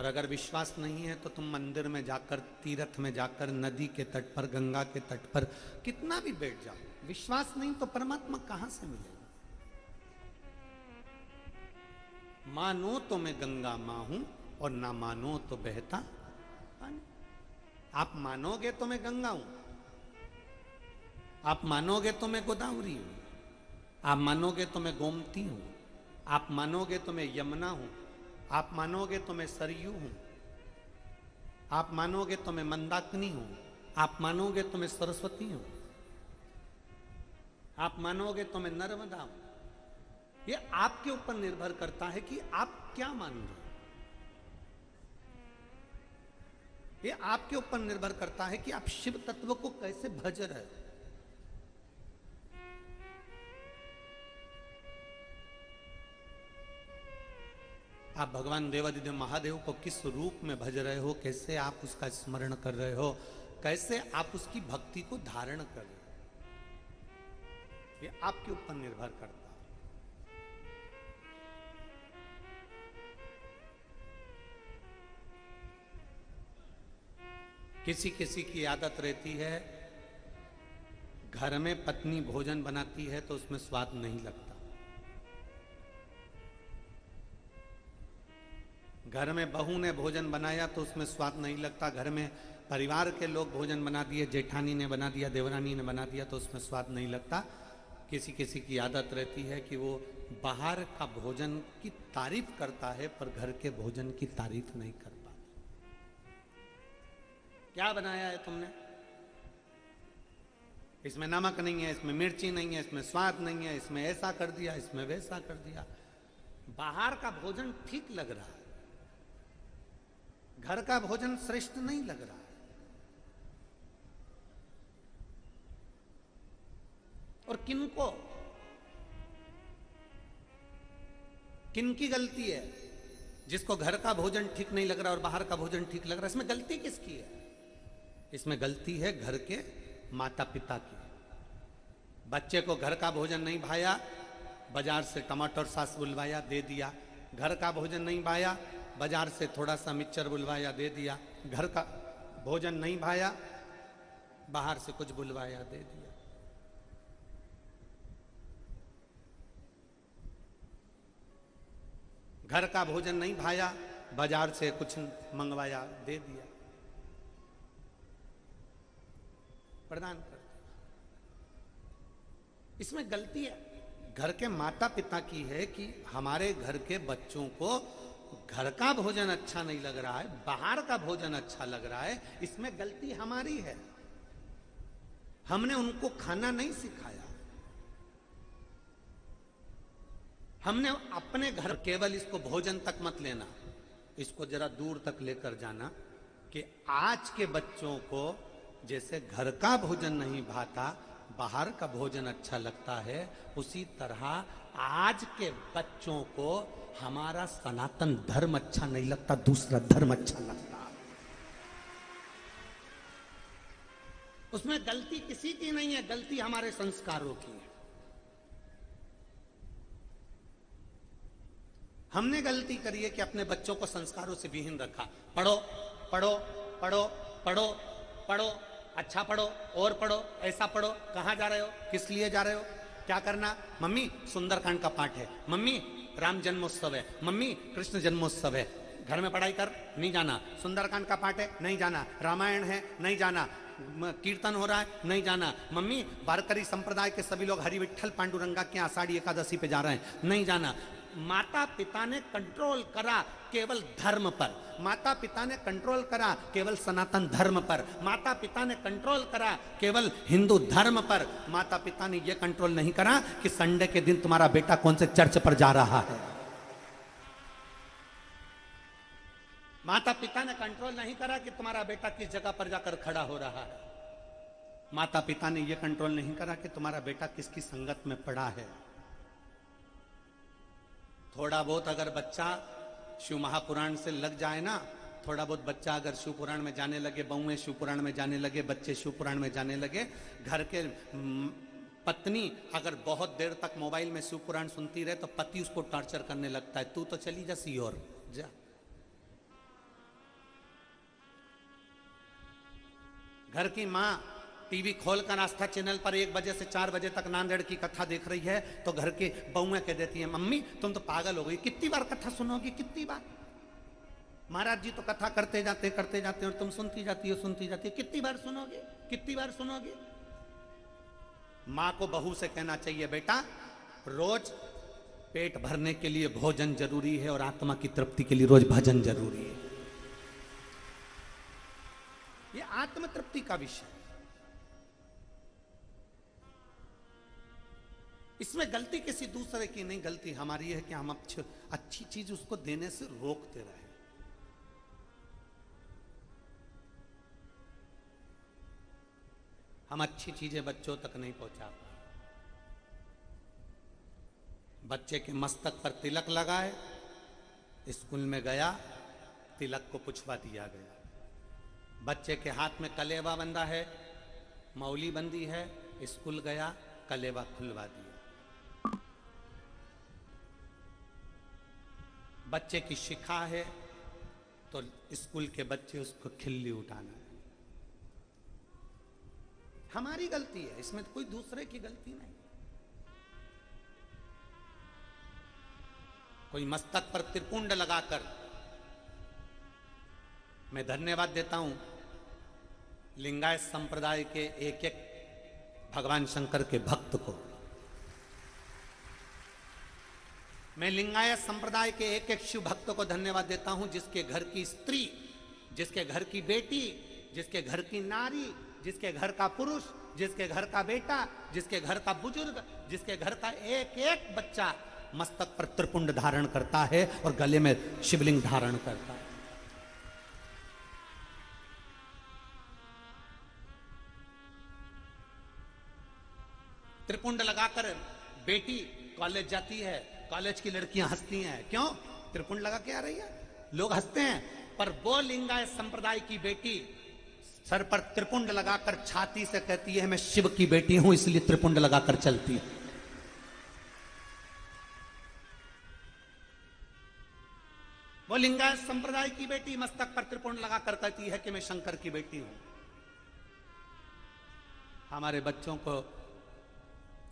और अगर विश्वास नहीं है तो तुम मंदिर में जाकर, तीर्थ में जाकर, नदी के तट पर, गंगा के तट पर कितना भी बैठ जाओ, विश्वास नहीं तो परमात्मा कहां से मिलेगा। मानो तो मैं गंगा मां हूं और ना मानो तो बहता पानी। आप मानोगे तो मैं गंगा हूं, आप मानोगे तो मैं गोदावरी हूं, आप मानोगे तो मैं गोमती हूं, आप मानोगे तो मैं यमुना हूं, आप मानोगे तो मैं सरयू हूं, आप मानोगे तो मैं मंदाकिनी हूं, आप मानोगे तो मैं सरस्वती हूं, आप मानोगे तो मैं नर्मदा हूं। यह आपके ऊपर निर्भर करता है कि आप क्या मान रहे हो। यह आपके ऊपर निर्भर करता है कि आप शिव तत्व को कैसे भज रहे हो। आप भगवान देवादिदेव महादेव को किस रूप में भज रहे हो, कैसे आप उसका स्मरण कर रहे हो, कैसे आप उसकी भक्ति को धारण कर रहे हो, यह आपके ऊपर निर्भर करता है। किसी किसी की आदत रहती है, घर में पत्नी भोजन बनाती है तो उसमें स्वाद नहीं लगता, घर में बहू ने भोजन बनाया तो उसमें स्वाद नहीं लगता, घर में परिवार के लोग भोजन बना दिए, जेठानी ने बना दिया, देवरानी ने बना दिया तो उसमें स्वाद नहीं लगता। किसी किसी की आदत रहती है कि वो बाहर का भोजन की तारीफ करता है पर घर के भोजन की तारीफ नहीं कर पाता। क्या बनाया है तुमने, इसमें नमक नहीं है, इसमें मिर्ची नहीं है, इसमें स्वाद नहीं है, इसमें ऐसा कर दिया, इसमें वैसा कर दिया। बाहर का भोजन ठीक लग रहा है, घर का भोजन श्रेष्ठ नहीं लग रहा है। और किनकी गलती है, जिसको घर का भोजन ठीक नहीं लग रहा और बाहर का भोजन ठीक लग रहा है, इसमें गलती किसकी है? इसमें गलती है घर के माता पिता की। बच्चे को घर का भोजन नहीं भाया, बाजार से टमाटर सॉस बुलवाया, दे दिया। घर का भोजन नहीं भाया, बाजार से थोड़ा सा मिक्सचर बुलवाया, दे दिया। घर का भोजन नहीं भाया, बाहर से कुछ बुलवाया, दे दिया। घर का भोजन नहीं भाया, बाजार से कुछ मंगवाया, दे दिया, प्रदान कर। इसमें गलती है घर के माता पिता की है कि हमारे घर के बच्चों को घर का भोजन अच्छा नहीं लग रहा है, बाहर का भोजन अच्छा लग रहा है। इसमें गलती हमारी है, हमने उनको खाना नहीं सिखाया। हमने अपने घर केवल इसको भोजन तक मत लेना, इसको जरा दूर तक लेकर जाना कि आज के बच्चों को जैसे घर का भोजन नहीं भाता, बाहर का भोजन अच्छा लगता है, उसी तरह आज के बच्चों को हमारा सनातन धर्म अच्छा नहीं लगता, दूसरा धर्म अच्छा लगता। उसमें गलती किसी की नहीं है, गलती हमारे संस्कारों की है। हमने गलती करी है कि अपने बच्चों को संस्कारों से विहीन रखा। पढ़ो पढ़ो पढ़ो पढ़ो पढ़ो, अच्छा पढ़ो और पढ़ो, ऐसा पढ़ो। कहाँ जा रहे हो, किस लिए जा रहे हो, क्या करना? मम्मी सुंदरकांड का पाठ है, मम्मी राम जन्मोत्सव है, मम्मी कृष्ण जन्मोत्सव है, घर में पढ़ाई कर, नहीं जाना। सुंदरकांड का पाठ है, नहीं जाना। रामायण है, नहीं जाना। कीर्तन हो रहा है, नहीं जाना। मम्मी वारकरी संप्रदाय के सभी लोग हरि विठ्ठल पांडुरंगा के आषाढ़ी एकादशी पे जा रहे हैं, नहीं जाना। माता पिता ने कंट्रोल करा केवल धर्म पर, माता पिता ने कंट्रोल करा केवल सनातन धर्म पर, माता पिता ने कंट्रोल करा केवल हिंदू धर्म पर। माता पिता ने यह कंट्रोल नहीं करा कि संडे के दिन तुम्हारा बेटा कौन से चर्च पर जा रहा है। माता पिता ने कंट्रोल नहीं करा कि तुम्हारा बेटा किस जगह पर जाकर खड़ा हो रहा है। माता पिता ने यह कंट्रोल नहीं करा कि तुम्हारा बेटा किसकी संगत में पड़ा है। थोड़ा बहुत अगर बच्चा शिव महापुराण से लग जाए ना, थोड़ा बहुत बच्चा अगर शिव पुराण में जाने लगे, बहुएं शिव पुराण में जाने लगे, बच्चे शिव पुराण में जाने लगे, घर के पत्नी अगर बहुत देर तक मोबाइल में शिव पुराण सुनती रहे तो पति उसको टॉर्चर करने लगता है, तू तो चली जा सीहोर जा। घर की माँ टीवी खोलकर आस्था चैनल पर 1 बजे से 4 बजे तक नांदेड़ की कथा देख रही है, तो घर की बहुएं कह देती है, मम्मी तुम तो पागल हो गई, कितनी बार कथा सुनोगी, कितनी बार। महाराज जी तो कथा करते जाते और तुम सुनती जाती हो, कितनी बार सुनोगे, कितनी बार सुनोगे। माँ को बहू से कहना चाहिए, बेटा रोज पेट भरने के लिए भोजन जरूरी है और आत्मा की तृप्ति के लिए रोज भजन जरूरी है। ये आत्म तृप्ति का विषय, इसमें गलती किसी दूसरे की नहीं, गलती हमारी है कि हम अच्छी चीज उसको देने से रोकते रहे। हम अच्छी चीजें बच्चों तक नहीं पहुंचा पाए। बच्चे के मस्तक पर तिलक लगाए, स्कूल में गया, तिलक को पुछवा दिया गया। बच्चे के हाथ में कलेवा बंधा है, मौली बंदी है, स्कूल गया, कलेवा खुलवा दिया। बच्चे की शिखा है तो स्कूल के बच्चे उसको खिल्ली उठाना है। हमारी गलती है, इसमें कोई दूसरे की गलती नहीं। कोई मस्तक पर त्रिपुंड लगाकर, मैं धन्यवाद देता हूं लिंगायत संप्रदाय के एक एक भगवान शंकर के भक्त को। मैं लिंगायत संप्रदाय के एक एक शिव भक्त को धन्यवाद देता हूं, जिसके घर की स्त्री, जिसके घर की बेटी, जिसके घर की नारी, जिसके घर का पुरुष, जिसके घर का बेटा, जिसके घर का बुजुर्ग, जिसके घर का एक एक बच्चा मस्तक पर त्रिपुंड धारण करता है और गले में शिवलिंग धारण करता है। त्रिपुंड लगाकर बेटी कॉलेज जाती है, कॉलेज की लड़कियां हंसती हैं, क्यों? त्रिपुंड लगा के आ रही है, लोग हंसते हैं। पर वो लिंगायत संप्रदाय की बेटी सर पर त्रिपुंड लगाकर छाती से कहती है, मैं शिव की बेटी हूं इसलिए त्रिपुंड लगाकर चलती है। वो लिंगायत संप्रदाय की बेटी मस्तक पर त्रिपुंड लगाकर कहती है कि मैं शंकर की बेटी हूं। हमारे बच्चों को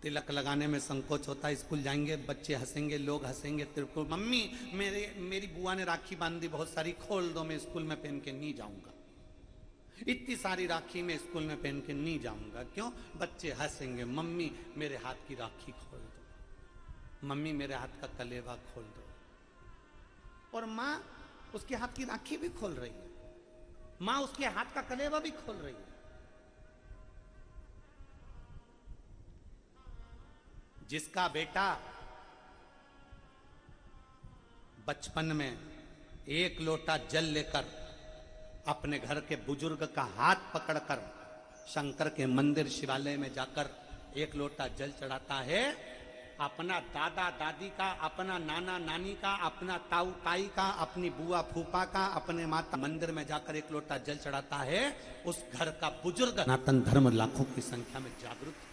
तिलक लगाने में संकोच होता है, स्कूल जाएंगे बच्चे हंसेंगे, लोग हंसेंगे, त्रिपुंड, मम्मी मेरी बुआ ने राखी बांध दी बहुत सारी, खोल दो, मैं स्कूल में पहन के नहीं जाऊंगा। इतनी सारी राखी में स्कूल में पहन के नहीं जाऊंगा, क्यों? बच्चे हंसेंगे, मम्मी मेरे हाथ की राखी खोल दो, मम्मी मेरे हाथ का कलेवा खोल दो। और माँ उसके हाथ की राखी भी खोल रही है, माँ उसके हाथ का कलेवा भी खोल रही है। जिसका बेटा बचपन में 1 लोटा जल लेकर अपने घर के बुजुर्ग का हाथ पकड़कर शंकर के मंदिर शिवालय में जाकर 1 लोटा जल चढ़ाता है, अपना दादा दादी का, अपना नाना नानी का, अपना ताऊ ताई का, अपनी बुआ फूफा का, अपने माता मंदिर में जाकर 1 लोटा जल चढ़ाता है, उस घर का बुजुर्ग सनातन धर्म लाखों की संख्या में जागरूक हुआ।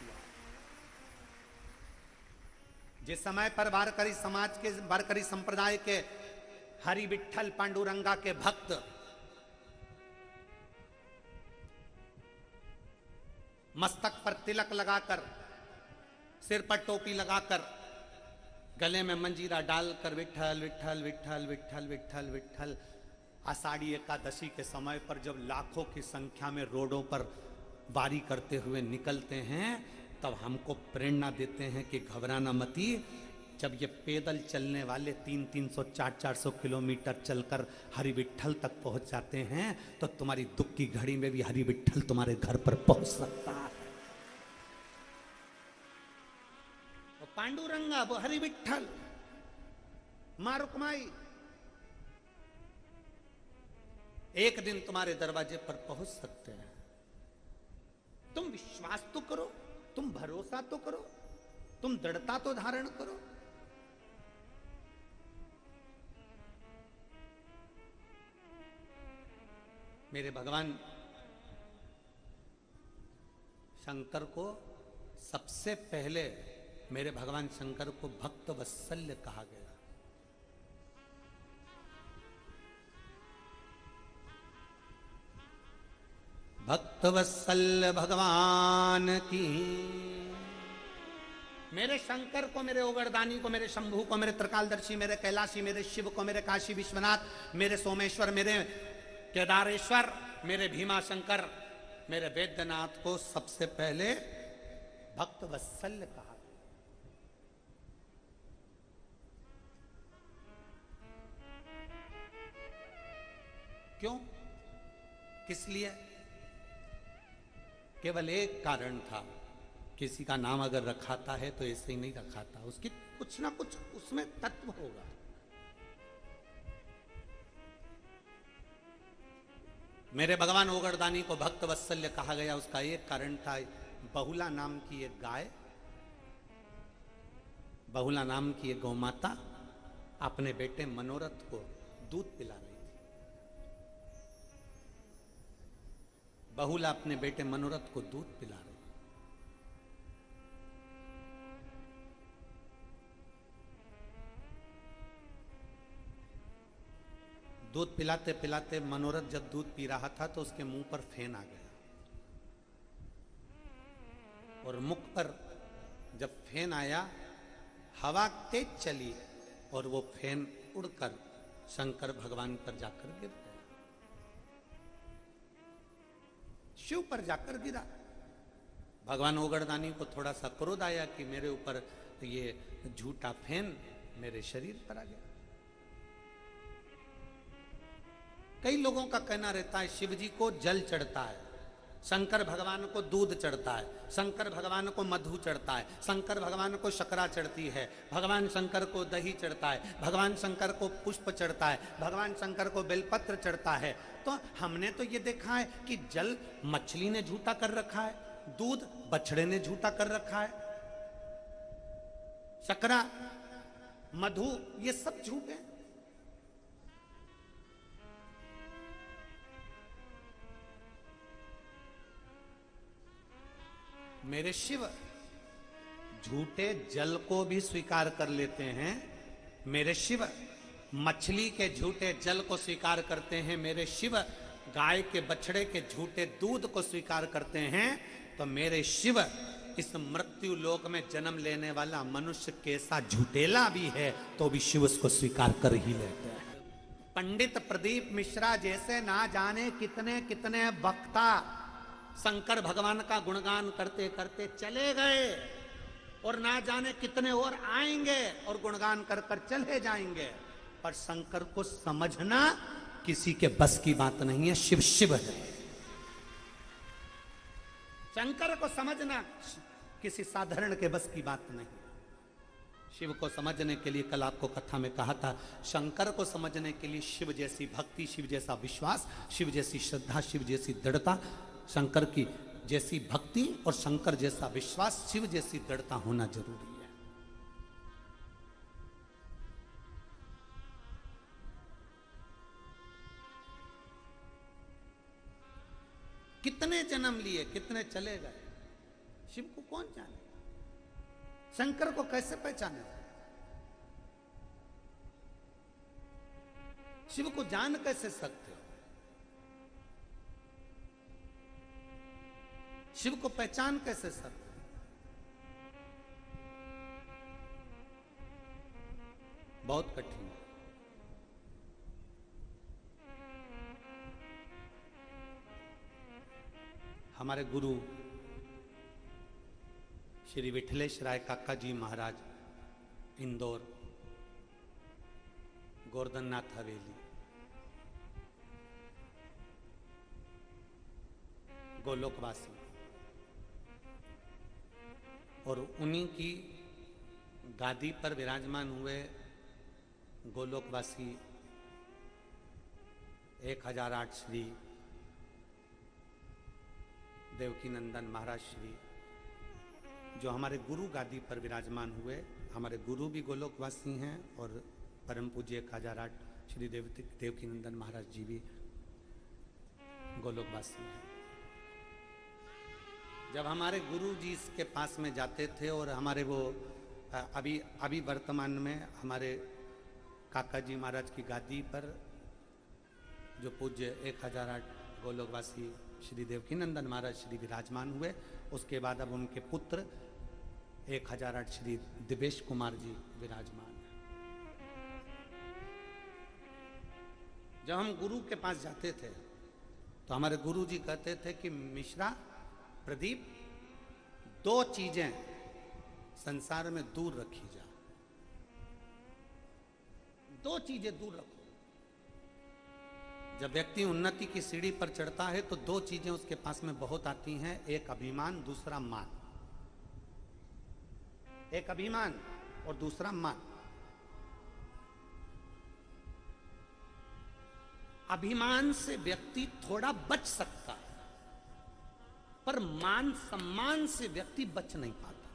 जिस समय पर वारकरी समाज के, वारकरी संप्रदाय के हरि विठ्ठल पांडुरंगा के भक्त मस्तक पर तिलक लगाकर, सिर पर टोपी लगाकर, गले में मंजीरा डालकर विठ्ठल विठ्ठल विठ्ठल विठ्ठल विठ्ठल विठ्ठल, आषाढ़ी एकादशी के समय पर जब लाखों की संख्या में रोडों पर वारी करते हुए निकलते हैं, तब हमको प्रेरणा देते हैं कि घबराना मती। जब ये पैदल चलने वाले 300 400 किलोमीटर चलकर हरि विठ्ठल तक पहुंच जाते हैं, तो तुम्हारी दुख की घड़ी में भी हरि विठ्ठल तुम्हारे घर पर पहुंच सकता है। वो पांडुरंगा, वो हरि विठ्ठल, मां रुक्माई एक दिन तुम्हारे दरवाजे पर पहुंच सकते हैं। तुम विश्वास तो करो, तुम भरोसा तो करो, तुम दृढ़ता तो धारण करो। मेरे भगवान शंकर को सबसे पहले, मेरे भगवान शंकर को भक्त वत्सल्य कहा गया। भक्तवत्सल भगवान की। मेरे शंकर को, मेरे ओगरदानी को, मेरे शंभू को, मेरे त्रिकालदर्शी, मेरे कैलाशी, मेरे शिव को, मेरे काशी विश्वनाथ, मेरे सोमेश्वर, मेरे केदारेश्वर, मेरे भीमा शंकर, मेरे वैद्यनाथ को सबसे पहले भक्तवत्सल कहा। क्यों? किस लिए? केवल एक कारण था, किसी का नाम अगर रखाता है तो ऐसे ही नहीं रखाता, उसकी कुछ ना कुछ उसमें तत्व होगा। मेरे भगवान ओगरदानी को भक्त वत्सल्य कहा गया, उसका एक कारण था, बहुला नाम की एक गाय, बहुला नाम की एक गौमाता अपने बेटे मनोरथ को दूध पिला रही थी। बहुला अपने बेटे मनोरथ को दूध पिला रही। दूध पिलाते पिलाते मनोरथ जब दूध पी रहा था तो उसके मुंह पर फेन आ गया, और मुख पर जब फेन आया, हवा तेज चली और वो फेन उड़कर शंकर भगवान पर जाकर गिर गया, शिव पर जाकर गिरा। भगवान ओगरदानी को थोड़ा सा क्रोध आया कि मेरे ऊपर ये झूठा फेन मेरे शरीर पर आ गया। कई लोगों का कहना रहता है शिव जी को जल चढ़ता है, शंकर भगवान को दूध चढ़ता है, शंकर भगवान को मधु चढ़ता है, शंकर भगवान को शकरा चढ़ती है, भगवान शंकर को दही चढ़ता है, भगवान शंकर को पुष्प चढ़ता है, भगवान शंकर को बेलपत्र चढ़ता है। तो हमने तो ये देखा है कि जल मछली ने झूठा कर रखा है, दूध बछड़े ने झूठा कर रखा है, शकरा मधु ये सब झूठ है। मेरे शिव झूठे जल को भी स्वीकार कर लेते हैं, मेरे शिव मछली के झूठे जल को स्वीकार करते हैं, मेरे शिव गाय के बछड़े के झूठे दूध को स्वीकार करते हैं, तो मेरे शिव इस मृत्यु लोक में जन्म लेने वाला मनुष्य कैसा झूठेला भी है तो भी शिव उसको स्वीकार कर ही लेते हैं। पंडित प्रदीप मिश्रा जैसे ना जाने कितने कितने वक्ता शंकर भगवान का गुणगान करते करते चले गए, और ना जाने कितने और आएंगे और गुणगान कर कर चले जाएंगे, पर शंकर को समझना किसी के बस की बात नहीं है। शिव शिव है, शंकर को समझना किसी साधारण के बस की बात नहीं। शिव को समझने के लिए कल आपको कथा में कहा था, शंकर को समझने के लिए शिव जैसी भक्ति, शिव जैसा विश्वास, शिव जैसी श्रद्धा, शिव जैसी दृढ़ता, शंकर की जैसी भक्ति और शंकर जैसा विश्वास, शिव जैसी दृढ़ता होना जरूरी है। कितने जन्म लिए, कितने चले गए, शिव को कौन जाने, शंकर को कैसे पहचाने? शिव को जान कैसे सकते हो, शिव को पहचान कैसे सकते हो? बहुत कठिन है। हमारे गुरु श्री विठलेश राय काका जी महाराज, इंदौर, गोवर्धननाथ हवेली, गोलोकवासी, और उन्हीं की गादी पर विराजमान हुए गोलोकवासी 1008 श्री देवकी नंदन महाराज श्री, जो हमारे गुरु गादी पर विराजमान हुए, हमारे गुरु भी गोलोकवासी हैं और परम पूज्य 1008 श्री देवकी नंदन महाराज जी भी गोलोकवासी हैं। जब हमारे गुरु जी के पास में जाते थे, और हमारे वो अभी वर्तमान में हमारे काका जी महाराज की गादी पर जो पूज्य 1008 गोलोकवासी श्री देवकीनंदन महाराज श्री विराजमान हुए। उसके बाद अब उनके पुत्र 1008 श्री दिवेश कुमार जी विराजमान है। जब हम गुरु के पास जाते थे तो हमारे गुरु जी कहते थे कि मिश्रा, प्रदीप, 2 चीजें संसार में दूर रखी जा, 2 चीजें दूर रखो। जब व्यक्ति उन्नति की सीढ़ी पर चढ़ता है तो 2 चीजें उसके पास में बहुत आती हैं, एक अभिमान, दूसरा मान। एक अभिमान और दूसरा मान। अभिमान से व्यक्ति थोड़ा बच सकता है, पर मान सम्मान से व्यक्ति बच नहीं पाता।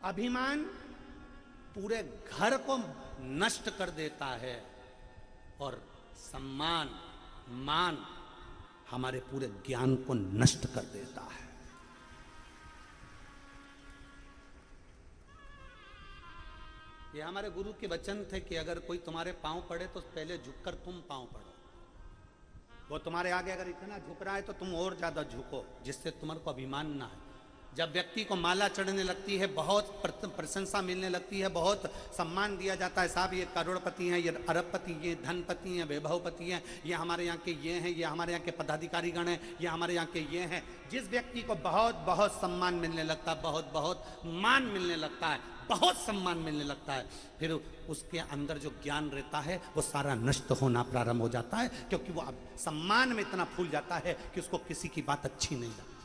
अभिमान पूरे घर को नष्ट कर देता है और सम्मान, मान हमारे पूरे ज्ञान को नष्ट कर देता है। ये हमारे गुरु के वचन थे कि अगर कोई तुम्हारे पांव पड़े तो पहले झुककर तुम पांव पड़ो। वो तुम्हारे आगे अगर इतना झुक रहा है तो तुम और ज्यादा झुको, जिससे तुम्हारे को अभिमान ना है। जब व्यक्ति को माला चढ़ने लगती है, बहुत प्रशंसा मिलने लगती है, बहुत सम्मान दिया जाता है, साहब ये करोड़पति हैं, ये अरबपति, ये धनपति हैं, वैभवपति हैं, ये हमारे यहाँ के ये हैं, ये हमारे यहाँ के पदाधिकारी गण हैं, ये हमारे यहाँ के ये हैं। जिस व्यक्ति को बहुत बहुत सम्मान मिलने लगता है, बहुत बहुत मान मिलने लगता है, बहुत सम्मान मिलने लगता है, फिर उसके अंदर जो ज्ञान रहता है वो सारा नष्ट होना प्रारंभ हो जाता है, क्योंकि वो अब सम्मान में इतना फूल जाता है कि उसको किसी की बात अच्छी नहीं लगती।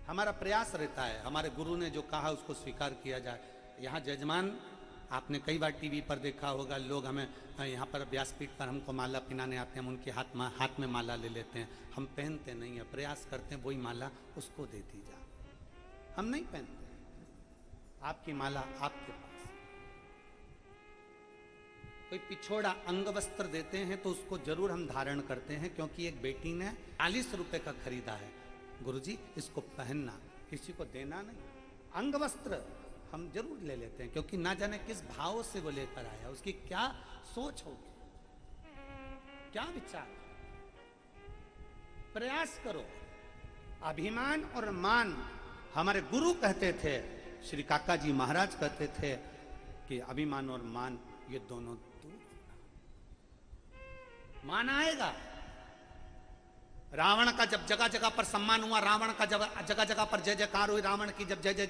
हमारा प्रयास रहता है, हमारे गुरु ने जो कहा उसको स्वीकार किया जाए। यहाँ जजमान, आपने कई बार टीवी पर देखा होगा, लोग हमें यहाँ पर व्यासपीठ पर हमको माला पिनाने आते हैं, हम उनके हाथ में माला ले लेते हैं, हम पहनते नहीं है, प्रयास करते हैं वही माला उसको दे दी जाए। हम नहीं पहनते, आपकी माला आपके पास। कोई पिछोड़ा अंग वस्त्र देते हैं तो उसको जरूर हम धारण करते हैं, क्योंकि एक बेटी ने 40 रुपए का खरीदा है, गुरुजी इसको पहनना, किसी को देना नहीं। अंग वस्त्र हम जरूर ले लेते हैं, क्योंकि ना जाने किस भाव से वो लेकर आया, उसकी क्या सोच होगी, क्या विचार। प्रयास करो। अभिमान और मान, हमारे गुरु कहते थे, श्री काका जी महाराज कहते थे कि अभिमान और मान ये दोनों दूर। मान आएगा। रावण का जब जगह जगह पर सम्मान हुआ, रावण का जब जगह जगह पर जय जयकार हुई, रावण की जब जगह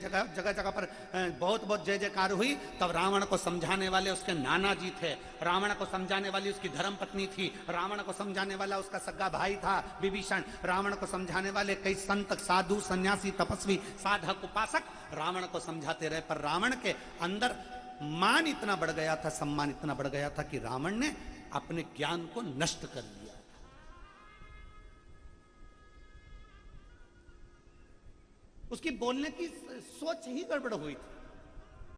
जगह पर बहुत बहुत जय जयकार हुई, तब रावण को समझाने वाले उसके नाना जी थे, रावण को समझाने वाली उसकी धर्म पत्नी थी, रावण को समझाने वाला उसका सगा भाई था विभीषण, रावण को समझाने वाले कई संत, साधु, सन्यासी, तपस्वी, साधक, उपासक रावण को समझाते रहे। पर रावण के अंदर मान इतना बढ़ गया था, सम्मान इतना बढ़ गया था कि रावण ने अपने ज्ञान को नष्ट कर दिया। उसकी बोलने की सोच ही गड़बड़ हुई थी।